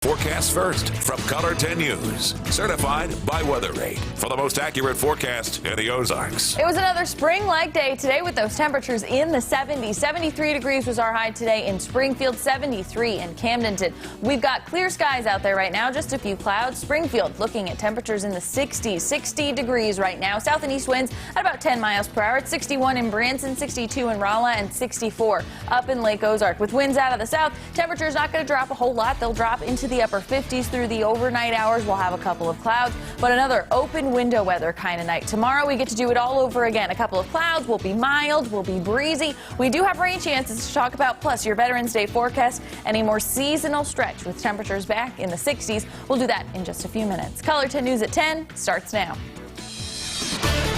Forecast first from Color 10 News, certified by Weather Rate for the most accurate forecast in the Ozarks. It was another spring-like day today with those temperatures in the 70s. 73 degrees was our high today in Springfield, 73 in Camdenton. We've got clear skies out there right now, just a few clouds. Springfield looking at temperatures in the 60s, 60 degrees right now. South and east winds at about 10 miles per hour. It's 61 in Branson, 62 in Rolla, and 64 up in Lake Ozark. With winds out of the south, temperatures not going to drop a whole lot. They'll drop into the upper 50s through the overnight hours. We'll have a couple of clouds, but another open window weather kind of night. Tomorrow we get to do it all over again. A couple of clouds, will be mild, will be breezy. We do have rain chances to talk about, plus your Veterans Day forecast and a more seasonal stretch with temperatures back in the 60s. We'll do that in just a few minutes. Color 10 News at 10 starts now.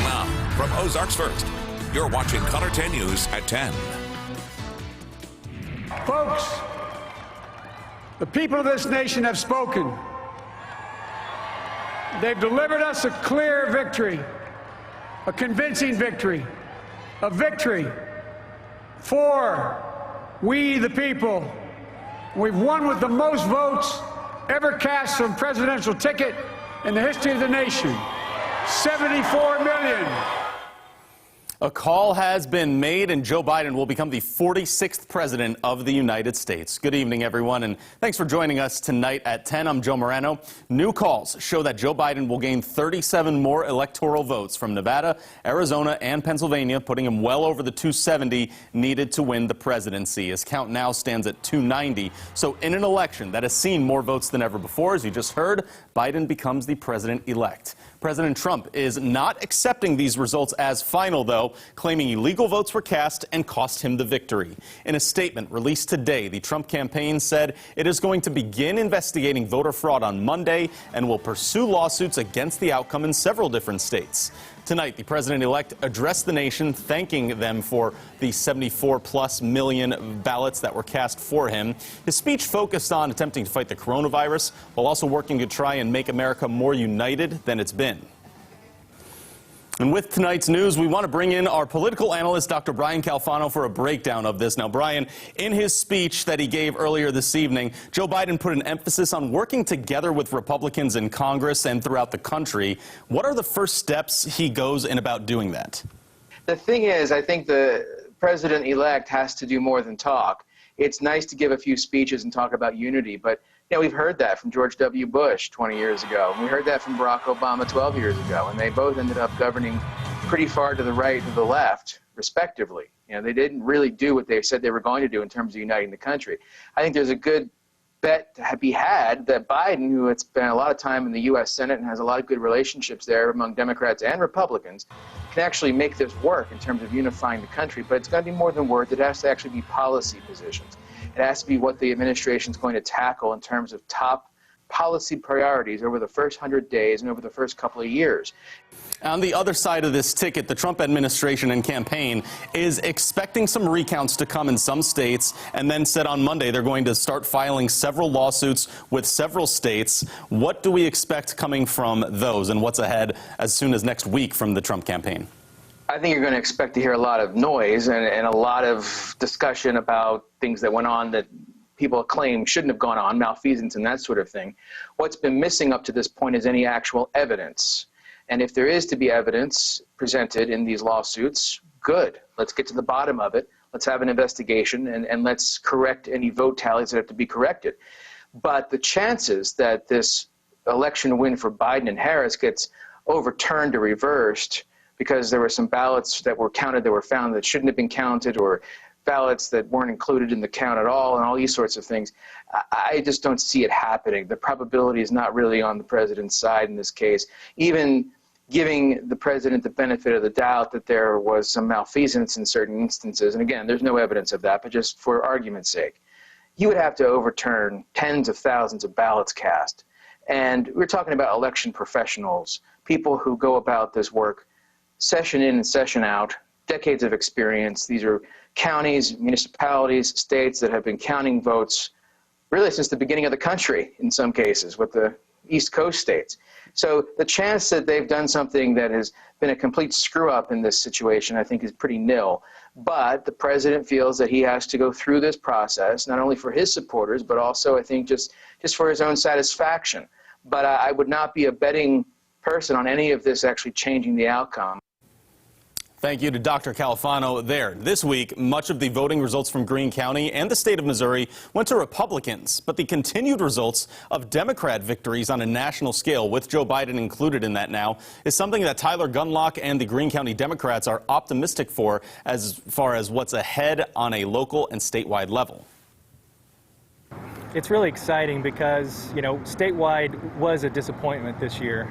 Now, from Ozarks First, you're watching Color 10 News at 10. Folks, the people of this nation have spoken. They've delivered us a clear victory, a convincing victory, a victory for we the people. We've won with the most votes ever cast from presidential ticket in the history of the nation, 74 million. A call has been made, and Joe Biden will become the 46th president of the United States. Good evening, everyone, and thanks for joining us tonight at 10. I'm Joe Morano. New calls show that Joe Biden will gain 37 more electoral votes from Nevada, Arizona, and Pennsylvania, putting him well over the 270 needed to win the presidency. His count now stands at 290. So in an election that has seen more votes than ever before, as you just heard, Biden becomes the president-elect. President Trump is not accepting these results as final, though, claiming illegal votes were cast and cost him the victory. In a statement released today, the Trump campaign said it is going to begin investigating voter fraud on Monday and will pursue lawsuits against the outcome in several different states. Tonight, the president-elect addressed the nation, thanking them for the 74-plus million ballots that were cast for him. His speech focused on attempting to fight the coronavirus while also working to try and make America more united than it's been. And with tonight's news, we want to bring in our political analyst, Dr. Brian Calfano, for a breakdown of this. Now, Brian, in his speech that he gave earlier this evening, Joe Biden put an emphasis on working together with Republicans in Congress and throughout the country. What are the first steps he goes in about doing that? The thing is, I think the president-elect has to do more than talk. It's nice to give a few speeches and talk about unity, but we've heard that from George W. Bush 20 years ago. We heard that from Barack Obama 12 years ago, and they both ended up governing pretty far to the right and to the left, respectively. They didn't really do what they said they were going to do in terms of uniting the country. I think there's a good bet to be had that Biden, who has spent a lot of time in the U.S. Senate and has a lot of good relationships there among Democrats and Republicans, can actually make this work in terms of unifying the country. But it's going to be more than words. It has to actually be policy positions. It has to be what the administration is going to tackle in terms of top policy priorities over the first 100 days and over the first couple of years. On the other side of this ticket, the Trump administration and campaign is expecting some recounts to come in some states, and then said on Monday they're going to start filing several lawsuits with several states. What do we expect coming from those, and what's ahead as soon as next week from the Trump campaign? I think you're going to expect to hear a lot of noise and a lot of discussion about things that went on that people claim shouldn't have gone on, malfeasance and that sort of thing. What's been missing up to this point is any actual evidence. And if there is to be evidence presented in these lawsuits, good. Let's get to the bottom of it. Let's have an investigation and let's correct any vote tallies that have to be corrected. But the chances that this election win for Biden and Harris gets overturned or reversed because there were some ballots that were counted that were found that shouldn't have been counted, or ballots that weren't included in the count at all, and all these sorts of things, I just don't see it happening. The probability is not really on the president's side in this case. Even giving the president the benefit of the doubt that there was some malfeasance in certain instances, and again, there's no evidence of that, but just for argument's sake, you would have to overturn tens of thousands of ballots cast. And we're talking about election professionals, people who go about this work session in and session out, decades of experience. These are counties, municipalities, states that have been counting votes really since the beginning of the country in some cases, with the East Coast states. So the chance that they've done something that has been a complete screw-up in this situation, I think, is pretty nil. But the president feels that he has to go through this process, not only for his supporters, but also, I think, just for his own satisfaction. But I would not be a betting person on any of this actually changing the outcome. Thank you to Dr. Califano there. This week, much of the voting results from Greene County and the state of Missouri went to Republicans, but the continued results of Democrat victories on a national scale, with Joe Biden included in that now, is something that Tyler Gunlock and the Greene County Democrats are optimistic for as far as what's ahead on a local and statewide level. It's really exciting because, statewide was a disappointment this year.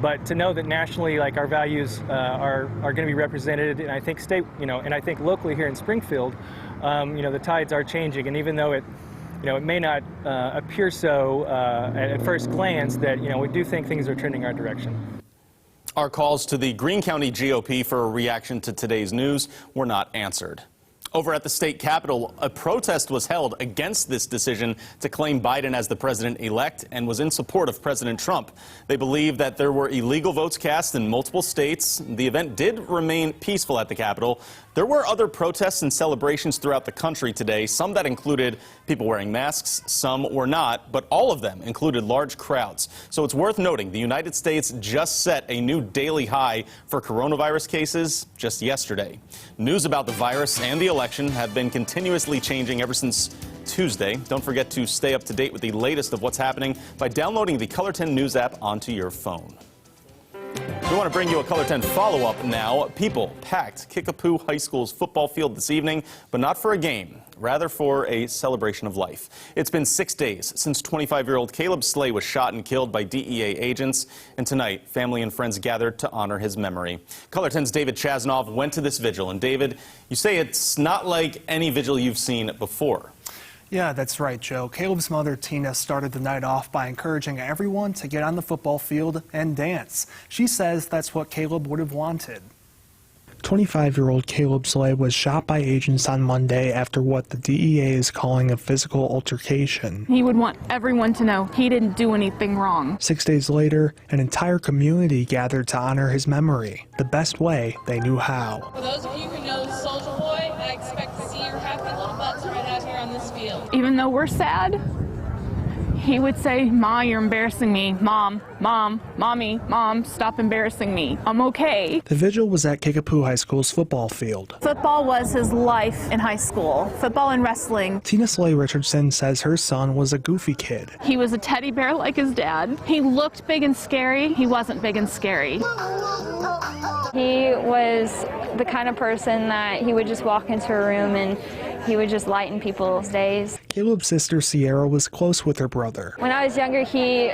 But to know that nationally, like, our values are going to be represented, and I think and I think locally here in Springfield, the tides are changing. And even though it may not appear so at first glance, that we do think things are trending our direction. Our calls to the Greene County GOP for a reaction to today's news were not answered. Over at the state capitol, a protest was held against this decision to claim Biden as the president-elect and was in support of President Trump. They believe that there were illegal votes cast in multiple states. The event did remain peaceful at the Capitol. There were other protests and celebrations throughout the country today, some that included people wearing masks, some were not, but all of them included large crowds. So it's worth noting the United States just set a new daily high for coronavirus cases just yesterday. News about the virus and the election have been continuously changing ever since Tuesday. Don't forget to stay up to date with the latest of what's happening by downloading the Color 10 News app onto your phone. We want to bring you a Color 10 follow-up now. People packed Kickapoo High School's football field this evening, but not for a game, rather for a celebration of life. It's been 6 days since 25-year-old Caleb Slay was shot and killed by DEA agents, and tonight, family and friends gathered to honor his memory. Color 10's David Chasnov went to this vigil, and David, you say it's not like any vigil you've seen before. Yeah, that's right, Joe. Caleb's mother, Tina, started the night off by encouraging everyone to get on the football field and dance. She says that's what Caleb would have wanted. 25-year-old Caleb Slay was shot by agents on Monday after what the DEA is calling a physical altercation. He would want everyone to know he didn't do anything wrong. 6 days later, an entire community gathered to honor his memory, the best way they knew how. For those of you who know Soldier Boy, I expect to see your happy little butts right out here on this field. Even though we're sad, he would say, "Ma, you're embarrassing me. Mom, Mom, Mommy, Mom, stop embarrassing me. I'm okay." The vigil was at Kickapoo High School's football field. Football was his life in high school. Football and wrestling. Tina Slay Richardson says her son was a goofy kid. He was a teddy bear like his dad. He looked big and scary. He wasn't big and scary. He was the kind of person that he would just walk into a room and he would just lighten people's days. Caleb's sister Sierra was close with her brother. When I was younger, he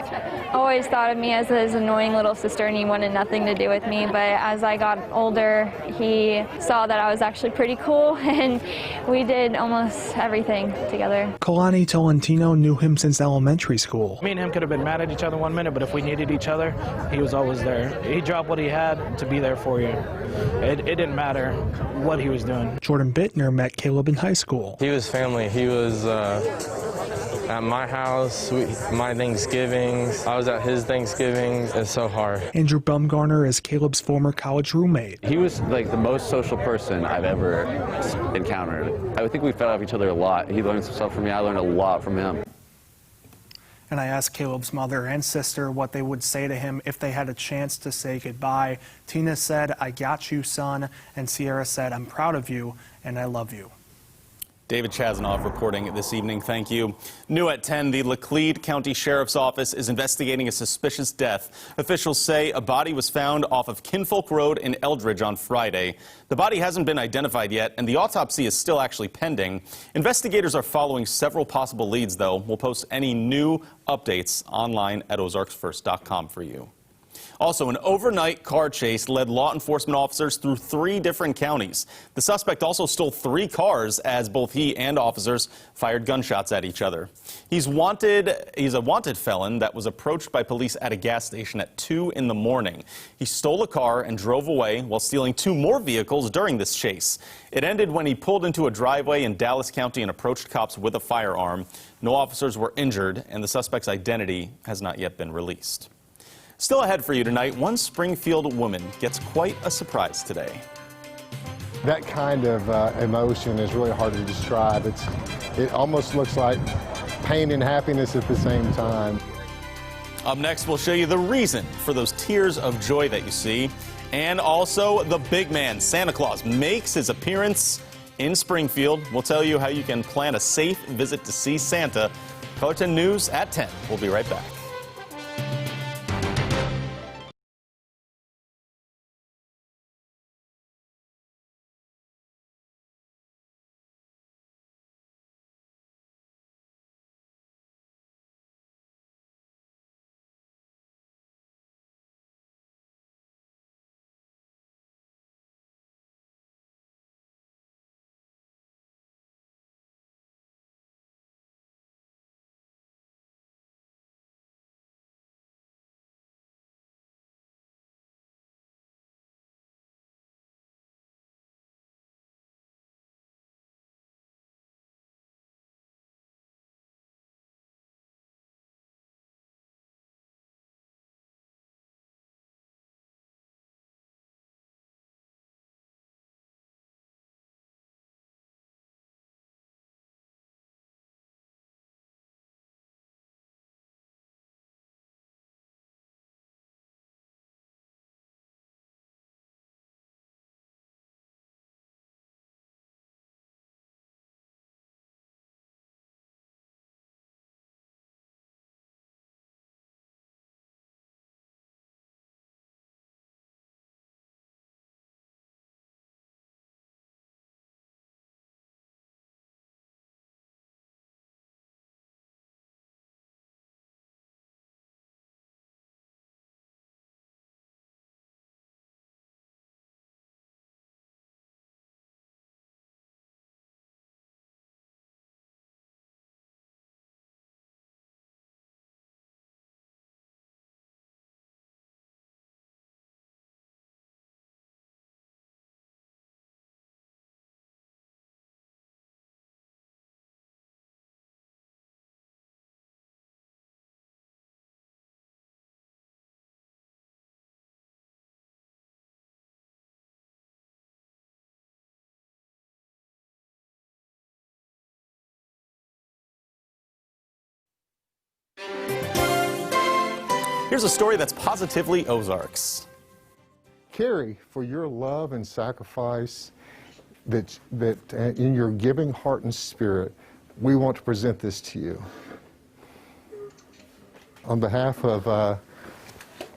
always thought of me as his annoying little sister and he wanted nothing to do with me. But as I got older, he saw that I was actually pretty cool and we did almost everything together. Kalani Tolentino knew him since elementary school. Me and him could have been mad at each other one minute, but if we needed each other, he was always there. He dropped what he had to be there for you. It didn't matter what he was doing. Jordan Bittner met Caleb in high school. He was family. He was at my house, my Thanksgivings. I was at his Thanksgivings. It's so hard. Andrew Bumgarner is Caleb's former college roommate. He was like the most social person I've ever encountered. I think we fed off each other a lot. He learned some stuff from me. I learned a lot from him. And I asked Caleb's mother and sister what they would say to him if they had a chance to say goodbye. Tina said, "I got you, son," and Sierra said, "I'm proud of you and I love you." David Chasnov reporting this evening. Thank you. New at 10, the Laclede County Sheriff's Office is investigating a suspicious death. Officials say a body was found off of Kinfolk Road in Eldridge on Friday. The body hasn't been identified yet, and the autopsy is still actually pending. Investigators are following several possible leads, though. We'll post any new updates online at ozarksfirst.com for you. Also, an overnight car chase led law enforcement officers through 3 different counties. The suspect also stole 3 cars as both he and officers fired gunshots at each other. He's a wanted felon that was approached by police at a gas station at 2 in the morning. He stole a car and drove away while stealing 2 more vehicles during this chase. It ended when he pulled into a driveway in Dallas County and approached cops with a firearm. No officers were injured, and the suspect's identity has not yet been released. Still ahead for you tonight, one Springfield woman gets quite a surprise today. That kind of emotion is really hard to describe. It almost looks like pain and happiness at the same time. Up next, we'll show you the reason for those tears of joy that you see. And also, the big man, Santa Claus, makes his appearance in Springfield. We'll tell you how you can plan a safe visit to see Santa. Color 10 News at 10. We'll be right back. Here's a story that's positively Ozarks. Carrie, for your love and sacrifice, that in your giving heart and spirit, we want to present this to you. On behalf of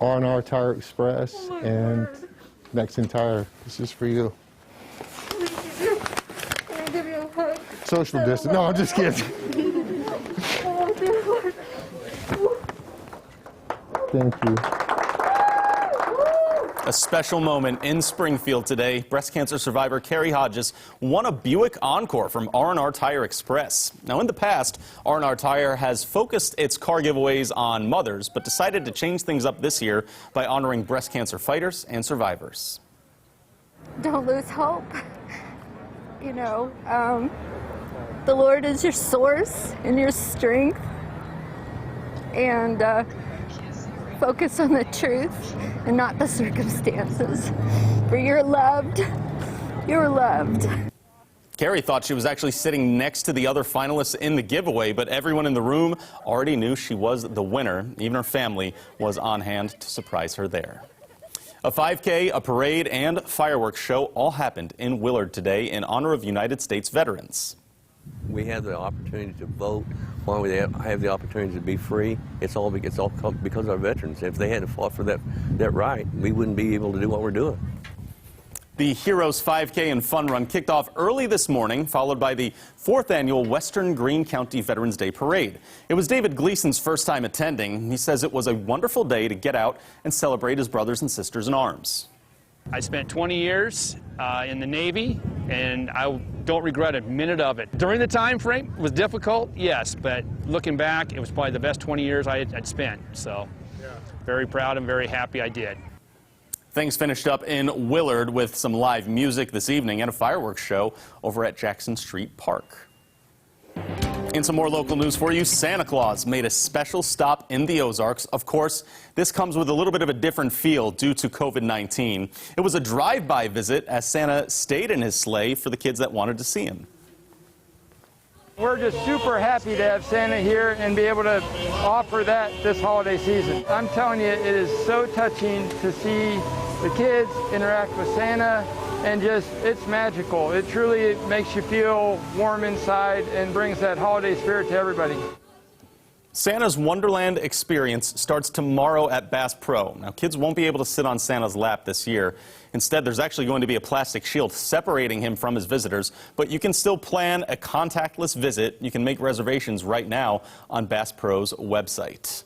R&R Tire Express and Mexican Tire, this is for you. Can I give you a hug? Social distance. No, I'm just kidding. Thank you. A special moment in Springfield today. Breast cancer survivor Carrie Hodges won a Buick Encore from R&R Tire Express. Now, in the past, R&R Tire has focused its car giveaways on mothers, but decided to change things up this year by honoring breast cancer fighters and survivors. Don't lose hope. You know, the Lord is your source and your strength. And focus on the truth and not the circumstances. For you're loved. You're loved. Carrie thought she was actually sitting next to the other finalists in the giveaway, but everyone in the room already knew she was the winner. Even her family was on hand to surprise her there. A 5K, a parade, and fireworks show all happened in Willard today in honor of United States veterans. We have the opportunity to vote. Why we have the opportunity to be free. It's all because of our veterans. If they hadn't fought for that right, we wouldn't be able to do what we're doing. The Heroes 5K and Fun Run kicked off early this morning, followed by the 4th annual Western Greene County Veterans Day Parade. It was David Gleason's first time attending. He says it was a wonderful day to get out and celebrate his brothers and sisters in arms. I spent 20 years in the Navy, and I don't regret a minute of it. During the time frame, it was difficult, yes, but looking back, it was probably the best 20 years I'd spent. So, very proud and very happy I did. Things finished up in Willard with some live music this evening and a fireworks show over at Jackson Street Park. In some more local news for you, Santa Claus made a special stop in the Ozarks. Of course, this comes with a little bit of a different feel due to COVID-19. It was a drive-by visit as Santa stayed in his sleigh for the kids that wanted to see him. We're just super happy to have Santa here and be able to offer that this holiday season. I'm telling you, it is so touching to see the kids interact with Santa, and just, it's magical. It truly makes you feel warm inside and brings that holiday spirit to everybody. Santa's Wonderland experience starts tomorrow at Bass Pro. Now, kids won't be able to sit on Santa's lap this year. Instead, there's actually going to be a plastic shield separating him from his visitors, but you can still plan a contactless visit. You can make reservations right now on Bass Pro's website.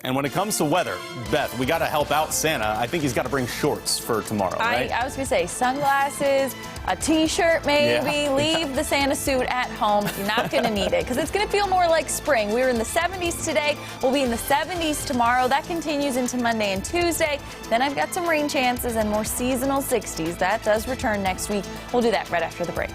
And when it comes to weather, Beth, we got to help out Santa. I think he's got to bring shorts for tomorrow, right? I was going to say sunglasses, a T-shirt maybe. Yeah. Leave the Santa suit at home. You're not going to need it because it's going to feel more like spring. We were in the 70s today. We'll be in the 70s tomorrow. That continues into Monday and Tuesday. Then I've got some rain chances and more seasonal 60s. That does return next week. We'll do that right after the break.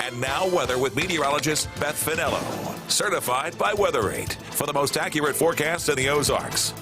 And now weather with meteorologist Beth Finello, certified by WeatherRate for the most accurate forecast in the Ozarks.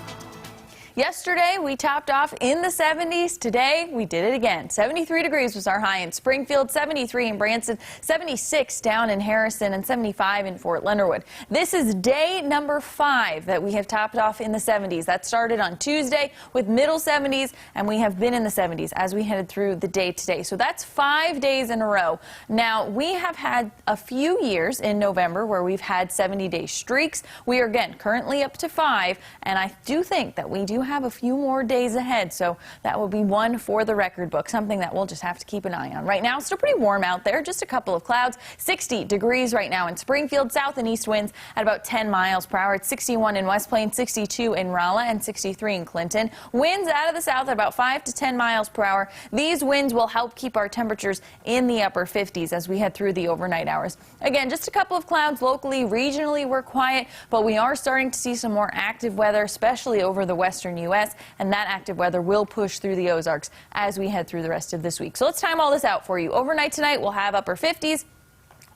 Yesterday, we topped off in the 70s. Today, we did it again. 73 degrees was our high in Springfield, 73 in Branson, 76 down in Harrison, and 75 in Fort Leonard Wood. This is day number 5 that we have topped off in the 70s. That started on Tuesday with middle 70s, and we have been in the 70s as we headed through the day today. So that's 5 days in a row. Now, we have had a few years in November where we've had 70-day streaks. We are, again, currently up to 5, and I do think that we do have a few more days ahead, so that will be one for the record book, something that we'll just have to keep an eye on. Right now, still pretty warm out there, just a couple of clouds. 60 degrees right now in Springfield, south and east winds at about 10 miles per hour. It's 61 in West Plains, 62 in Rolla, and 63 in Clinton. Winds out of the south at about 5 to 10 miles per hour. These winds will help keep our temperatures in the upper 50s as we head through the overnight hours. Again, just a couple of clouds locally. Regionally, we're quiet, but we are starting to see some more active weather, especially over the western U.S., and that active weather will push through the Ozarks as we head through the rest of this week. So let's time all this out for you. Overnight tonight, we'll have upper 50s.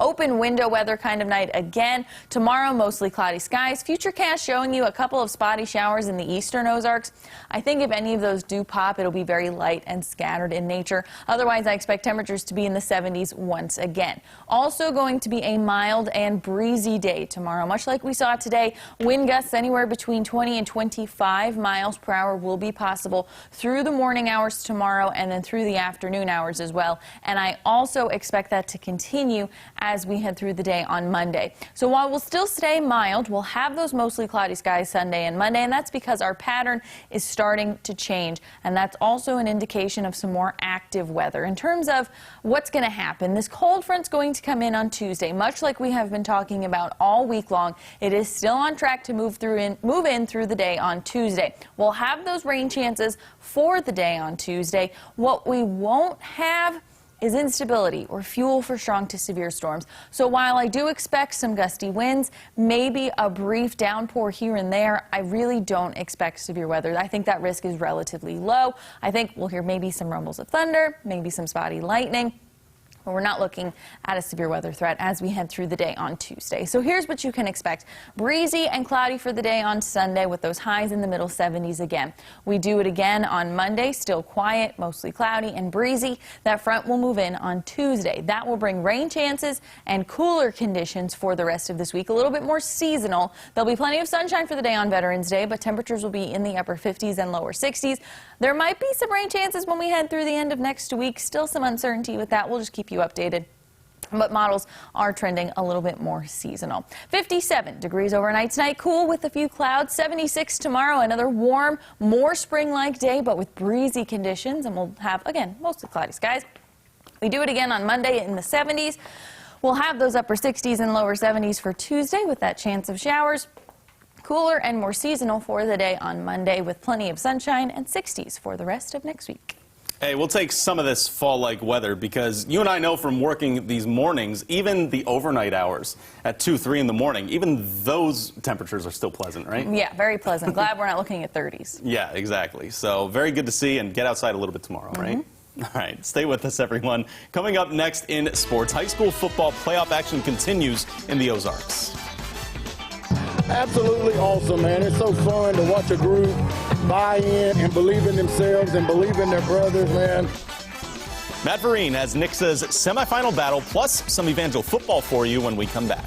Open window weather kind of night again. Tomorrow, mostly cloudy skies. Futurecast showing you a couple of spotty showers in the eastern Ozarks. I think if any of those do pop, it'll be very light and scattered in nature. Otherwise, I expect temperatures to be in the 70s once again. Also going to be a mild and breezy day tomorrow. Much like we saw today, wind gusts anywhere between 20 and 25 miles per hour will be possible through the morning hours tomorrow and then through the afternoon hours as well. And I also expect that to continue as we head through the day on Monday. So while we'll still stay mild, we'll have those mostly cloudy skies Sunday and Monday, and that's because our pattern is starting to change, and that's also an indication of some more active weather. In terms of what's going to happen, this cold front's going to come in on Tuesday, much like we have been talking about all week long. It is still on track to move in through the day on Tuesday. We'll have those rain chances for the day on Tuesday. What we won't have is instability or fuel for strong to severe storms. So while I do expect some gusty winds, maybe a brief downpour here and there, I really don't expect severe weather. I think that risk is relatively low. I think we'll hear maybe some rumbles of thunder, maybe some spotty lightning. But we're not looking at a severe weather threat as we head through the day on Tuesday. So here's what you can expect. Breezy and cloudy for the day on Sunday with those highs in the middle 70s again. We do it again on Monday, still quiet, mostly cloudy and breezy. That front will move in on Tuesday. That will bring rain chances and cooler conditions for the rest of this week, a little bit more seasonal. There'll be plenty of sunshine for the day on Veterans Day, but temperatures will be in the upper 50s and lower 60s. There might be some rain chances when we head through the end of next week. Still some uncertainty with that. We'll just keep you updated. But models are trending a little bit more seasonal. 57 degrees overnight tonight, cool with a few clouds. 76 tomorrow, another warm, more spring-like day, but with breezy conditions. And we'll have, again, mostly cloudy skies. We do it again on Monday in the 70s. We'll have those upper 60s and lower 70s for Tuesday with that chance of showers. Cooler and more seasonal for the day on Monday with plenty of sunshine and 60s for the rest of next week. Hey, we'll take some of this fall-like weather because you and I know from working these mornings, even the overnight hours at 2, 3 in the morning, even those temperatures are still pleasant, right? Yeah, very pleasant. Glad we're not looking at 30s. Yeah, exactly. So very good to see, and get outside a little bit tomorrow, right? All right, stay with us, everyone. Coming up next in sports, high school football playoff action continues in the Ozarks. Absolutely awesome, man. It's so fun to watch a group buy in and believe in themselves and believe in their brothers, man. Matt Greene has Nixa's semifinal battle plus some Evangel football for you when we come back.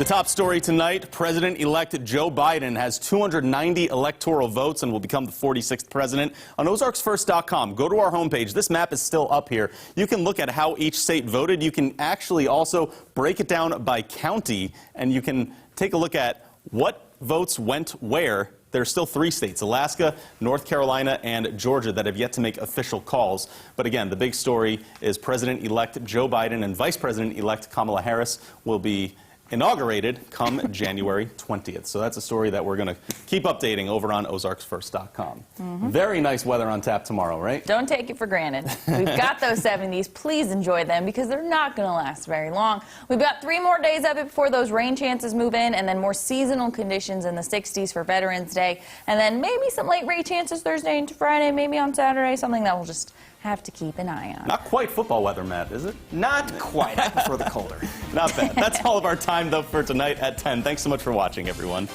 The top story tonight, President-elect Joe Biden has 290 electoral votes and will become the 46th president. On OzarksFirst.com, go to our homepage. This map is still up here. You can look at how each state voted. You can actually also break it down by county, and you can take a look at what votes went where. There are still 3 states, Alaska, North Carolina, and Georgia, that have yet to make official calls. But again, the big story is President-elect Joe Biden and Vice President-elect Kamala Harris will be inaugurated come January 20th. So that's a story that we're going to keep updating over on OzarksFirst.com. Very nice weather on tap tomorrow, right? Don't take it for granted. We've got those 70s. Please enjoy them because they're not going to last very long. We've got 3 more days of it before those rain chances move in, and then more seasonal conditions in the 60s for Veterans Day. And then maybe some late rain chances Thursday into Friday, maybe on Saturday, something that we'll just have to keep an eye on. Not quite football weather, Matt, is it? Not quite. I prefer the colder. Not bad. That's all of our time, though, for tonight at 10. Thanks so much for watching, everyone.